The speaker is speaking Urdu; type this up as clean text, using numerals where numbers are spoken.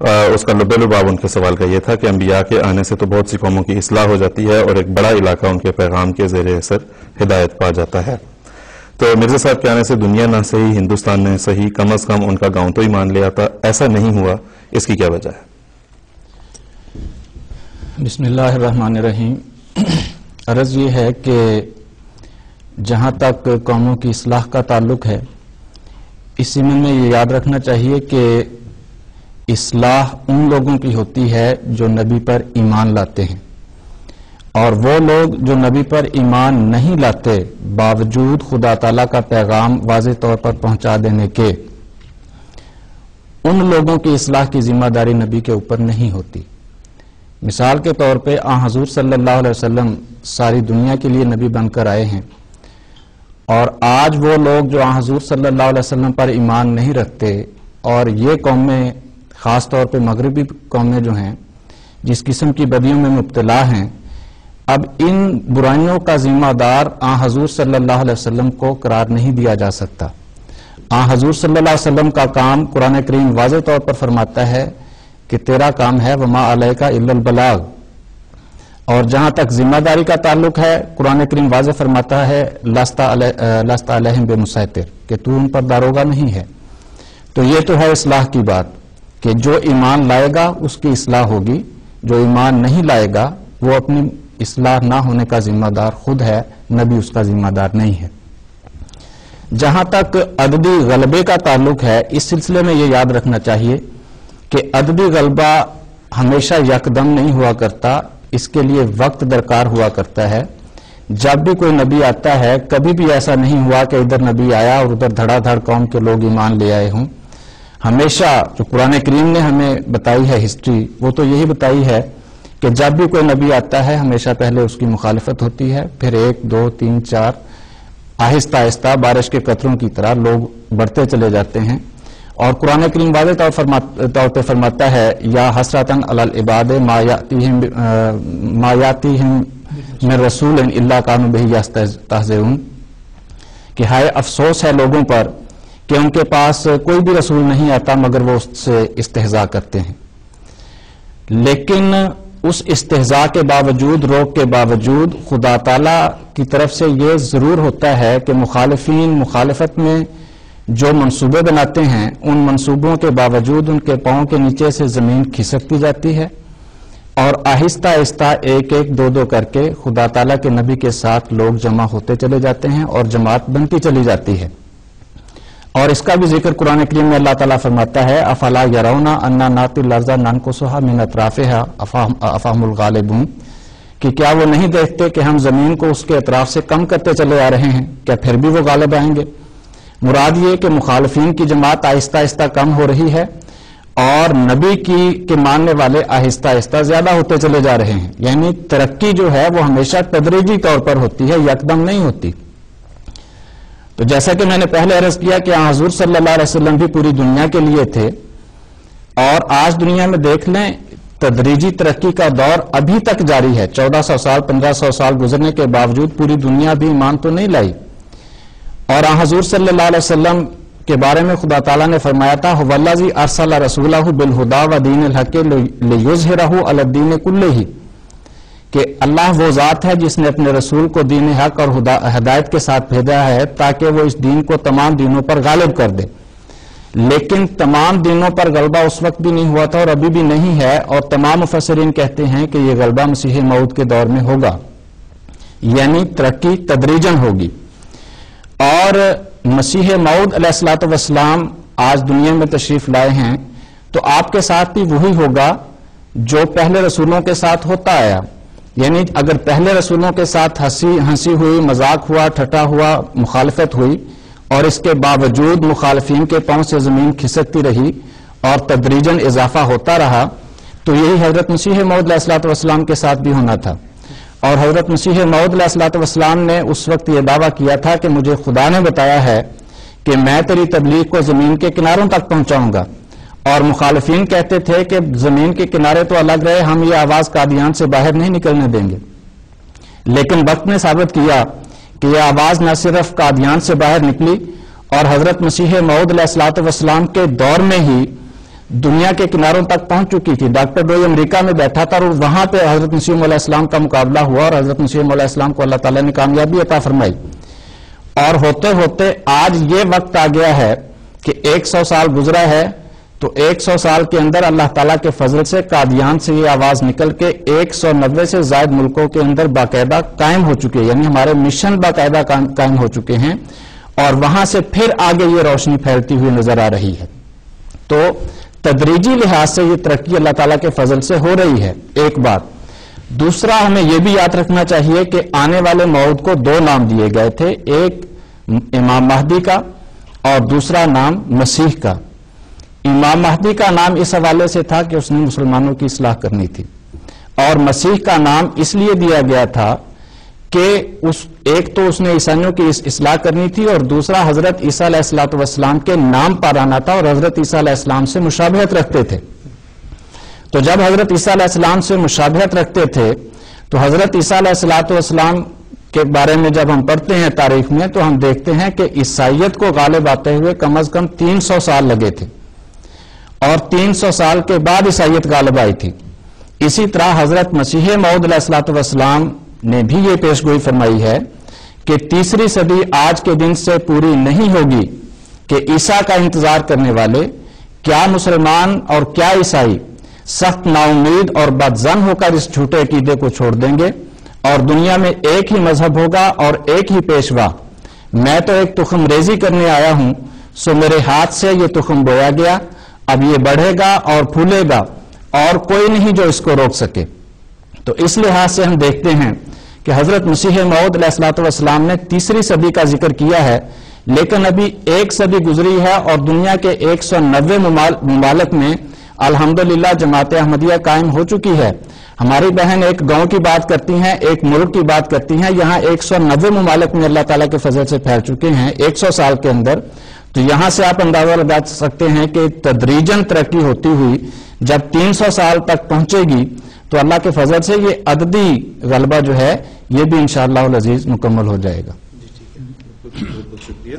اس کا لب لباب ان کے سوال کا یہ تھا کہ انبیاء کے آنے سے تو بہت سی قوموں کی اصلاح ہو جاتی ہے اور ایک بڑا علاقہ ان کے پیغام کے زیر اثر ہدایت پا جاتا ہے، تو مرزا صاحب کے آنے سے دنیا نہ صحیح ہندوستان نے صحیح، کم از کم ان کا گاؤں تو ایمان لے آتا، ایسا نہیں ہوا، اس کی کیا وجہ ہے؟ بسم اللہ الرحمن الرحیم۔ عرض یہ ہے کہ جہاں تک قوموں کی اصلاح کا تعلق ہے، اس زمین میں یہ یاد رکھنا چاہیے کہ اصلاح ان لوگوں کی ہوتی ہے جو نبی پر ایمان لاتے ہیں، اور وہ لوگ جو نبی پر ایمان نہیں لاتے باوجود خدا تعالیٰ کا پیغام واضح طور پر پہنچا دینے کے، ان لوگوں کی اصلاح کی ذمہ داری نبی کے اوپر نہیں ہوتی۔ مثال کے طور پہ حضور صلی اللہ علیہ وسلم ساری دنیا کے لیے نبی بن کر آئے ہیں، اور آج وہ لوگ جو حضور صلی اللہ علیہ وسلم پر ایمان نہیں رکھتے، اور یہ قومیں خاص طور پہ مغربی قومیں جو ہیں جس قسم کی بدیوں میں مبتلا ہیں، اب ان برائیوں کا ذمہ دار حضور صلی اللہ علیہ وسلم کو قرار نہیں دیا جا سکتا۔ حضور صلی اللہ علیہ وسلم کا کام قرآن کریم واضح طور پر فرماتا ہے کہ تیرا کام ہے وما علیک الا البلاغ، اور جہاں تک ذمہ داری کا تعلق ہے قرآن کریم واضح فرماتا ہے لست علیہم بمسیطر، کہ تو ان پر داروغہ نہیں ہے۔ تو یہ تو ہے اصلاح کی بات کہ جو ایمان لائے گا اس کی اصلاح ہوگی، جو ایمان نہیں لائے گا وہ اپنی اصلاح نہ ہونے کا ذمہ دار خود ہے، نبی اس کا ذمہ دار نہیں ہے۔ جہاں تک عددی غلبے کا تعلق ہے، اس سلسلے میں یہ یاد رکھنا چاہیے کہ عددی غلبہ ہمیشہ یکدم نہیں ہوا کرتا، اس کے لیے وقت درکار ہوا کرتا ہے۔ جب بھی کوئی نبی آتا ہے کبھی بھی ایسا نہیں ہوا کہ ادھر نبی آیا اور ادھر دھڑا دھڑ قوم کے لوگ ایمان لے آئے ہوں۔ ہمیشہ جو قرآن کریم نے ہمیں بتائی ہے ہسٹری، وہ تو یہی بتائی ہے کہ جب بھی کوئی نبی آتا ہے ہمیشہ پہلے اس کی مخالفت ہوتی ہے، پھر 1 2 3 4 آہستہ آہستہ بارش کے قطروں کی طرح لوگ بڑھتے چلے جاتے ہیں۔ اور قرآن کریم واضح طور پہ فرماتا ہے یا حسرتاً علی العباد ما یاتیہم من رسول الا کانوا بہ یستہزئون، کہ ہائے افسوس ہے لوگوں پر کہ ان کے پاس کوئی بھی رسول نہیں آتا مگر وہ اس سے استہزاء کرتے ہیں۔ لیکن اس استہزاء کے باوجود، روک کے باوجود، خدا تعالیٰ کی طرف سے یہ ضرور ہوتا ہے کہ مخالفین مخالفت میں جو منصوبے بناتے ہیں ان منصوبوں کے باوجود ان کے پاؤں کے نیچے سے زمین کھسکتی جاتی ہے، اور آہستہ آہستہ 1 1 2 2 کر کے خدا تعالیٰ کے نبی کے ساتھ لوگ جمع ہوتے چلے جاتے ہیں اور جماعت بنتی چلی جاتی ہے۔ اور اس کا بھی ذکر قرآن کریم میں اللہ تعالیٰ فرماتا ہے افلا یرون انا ناتی الارض ننقصها من اطرافها افهم الغالبون، کہ کیا وہ نہیں دیکھتے کہ ہم زمین کو اس کے اطراف سے کم کرتے چلے آ رہے ہیں، کیا پھر بھی وہ غالب آئیں گے؟ مراد یہ کہ مخالفین کی جماعت آہستہ آہستہ کم ہو رہی ہے اور نبی کے ماننے والے آہستہ آہستہ زیادہ ہوتے چلے جا رہے ہیں، یعنی ترقی جو ہے وہ ہمیشہ تدریجی طور پر ہوتی ہے، یکدم نہیں ہوتی۔ تو جیسا کہ میں نے پہلے عرض کیا کہ حضور صلی اللہ علیہ وسلم بھی پوری دنیا کے لیے تھے، اور آج دنیا میں دیکھ لیں تدریجی ترقی کا دور ابھی تک جاری ہے۔ 1400 سال 1500 سال گزرنے کے باوجود پوری دنیا بھی ایمان تو نہیں لائی، اور حضور صلی اللہ علیہ وسلم کے بارے میں خدا تعالیٰ نے فرمایا تھا وَالَّذِي أَرْسَلَ رَسُولَهُ بِالْهُدَى وَدِينِ الْحَقِّ لِيُظْهِرَهُ عَلَى الدِّينِ كُلِّهِ، کہ اللہ وہ ذات ہے جس نے اپنے رسول کو دین حق اور ہدایت کے ساتھ بھیجا ہے تاکہ وہ اس دین کو تمام دینوں پر غالب کر دے۔ لیکن تمام دینوں پر غلبہ اس وقت بھی نہیں ہوا تھا اور ابھی بھی نہیں ہے، اور تمام مفسرین کہتے ہیں کہ یہ غلبہ مسیح موعود کے دور میں ہوگا، یعنی ترقی تدریجاً ہوگی۔ اور مسیح موعود علیہ الصلوۃ والسلام آج دنیا میں تشریف لائے ہیں تو آپ کے ساتھ بھی وہی ہوگا جو پہلے رسولوں کے ساتھ ہوتا آیا، یعنی اگر پہلے رسولوں کے ساتھ ہنسی ہوئی، مذاق ہوا، ٹھٹا ہوا، مخالفت ہوئی، اور اس کے باوجود مخالفین کے پاؤں سے زمین کھسکتی رہی اور تدریجاً اضافہ ہوتا رہا، تو یہی حضرت مسیح موعود علیہ الصلوۃ والسلام کے ساتھ بھی ہونا تھا۔ اور حضرت مسیح موعود علیہ الصلوۃ والسلام نے اس وقت یہ دعویٰ کیا تھا کہ مجھے خدا نے بتایا ہے کہ میں تیری تبلیغ کو زمین کے کناروں تک پہنچاؤں گا، اور مخالفین کہتے تھے کہ زمین کے کنارے تو الگ رہے، ہم یہ آواز قادیان سے باہر نہیں نکلنے دیں گے۔ لیکن وقت نے ثابت کیا کہ یہ آواز نہ صرف قادیان سے باہر نکلی، اور حضرت مسیح موعود علیہ الصلوۃ والسلام کے دور میں ہی دنیا کے کناروں تک پہنچ چکی تھی. ڈاکٹر ڈوئی امریکہ میں بیٹھا تھا اور وہاں پہ حضرت مسیح علیہ السلام کا مقابلہ ہوا اور حضرت مسیح علیہ السلام کو اللہ تعالیٰ نے کامیابی عطا فرمائی. اور ہوتے ہوتے آج یہ وقت آ گیا ہے کہ 100 سال گزرا ہے تو 100 سال کے اندر اللہ تعالیٰ کے فضل سے قادیان سے یہ آواز نکل کے 190 سے زائد ملکوں کے اندر باقاعدہ قائم ہو چکے، یعنی ہمارے مشن باقاعدہ قائم ہو چکے ہیں، اور وہاں سے پھر آگے یہ روشنی پھیلتی ہوئی نظر آ رہی ہے. تو تدریجی لحاظ سے یہ ترقی اللہ تعالیٰ کے فضل سے ہو رہی ہے، ایک بات. دوسرا ہمیں یہ بھی یاد رکھنا چاہیے کہ آنے والے موعود کو 2 نام دیے گئے تھے، ایک امام مہدی کا اور دوسرا نام مسیح کا. امام مہدی کا نام اس حوالے سے تھا کہ اس نے مسلمانوں کی اصلاح کرنی تھی، اور مسیح کا نام اس لیے دیا گیا تھا کہ ایک تو اس نے عیسائیوں کی اصلاح کرنی تھی، اور دوسرا حضرت عیسیٰ علیہ السلام کے نام پر آنا تھا، اور حضرت عیسیٰ علیہ السلام سے مشابہت رکھتے تھے. تو جب حضرت عیسیٰ علیہ السلام سے مشابہت رکھتے تھے تو حضرت عیسیٰ علیہ السلام کے بارے میں جب ہم پڑھتے ہیں تاریخ میں تو ہم دیکھتے ہیں کہ عیسائیت کو غالب آتے ہوئے کم از کم 300 سال لگے تھے، اور 300 سال کے بعد عیسائیت غالب آئی تھی. اسی طرح حضرت مسیح موعود علیہ السلام نے بھی یہ پیشگوئی فرمائی ہے کہ تیسری صدی آج کے دن سے پوری نہیں ہوگی کہ عیسیٰ کا انتظار کرنے والے، کیا مسلمان اور کیا عیسائی، سخت نا امید اور بدظن ہو کر اس جھوٹے عقیدے کو چھوڑ دیں گے، اور دنیا میں ایک ہی مذہب ہوگا اور ایک ہی پیشوا. میں تو ایک تخم ریزی کرنے آیا ہوں، سو میرے ہاتھ سے یہ تخم بویا گیا، اب یہ بڑھے گا اور پھولے گا، اور کوئی نہیں جو اس کو روک سکے. تو اس لحاظ سے ہم دیکھتے ہیں کہ حضرت مسیح موعود علیہ السلام نے تیسری صدی کا ذکر کیا ہے، لیکن ابھی 1 صدی گزری ہے اور دنیا کے 190 ممالک میں الحمدللہ جماعت احمدیہ قائم ہو چکی ہے. ہماری بہن ایک گاؤں کی بات کرتی ہیں، ایک ملک کی بات کرتی ہیں، یہاں 190 ممالک میں اللہ تعالیٰ کے فضل سے پھیل چکے ہیں 100 سال کے اندر. تو یہاں سے آپ اندازہ لگا سکتے ہیں کہ تدریجاً ترقی ہوتی ہوئی جب 300 سال تک پہنچے گی تو اللہ کے فضل سے یہ عددی غلبہ جو ہے یہ بھی انشاءاللہ العزیز مکمل ہو جائے گا. بہت بہت شکریہ.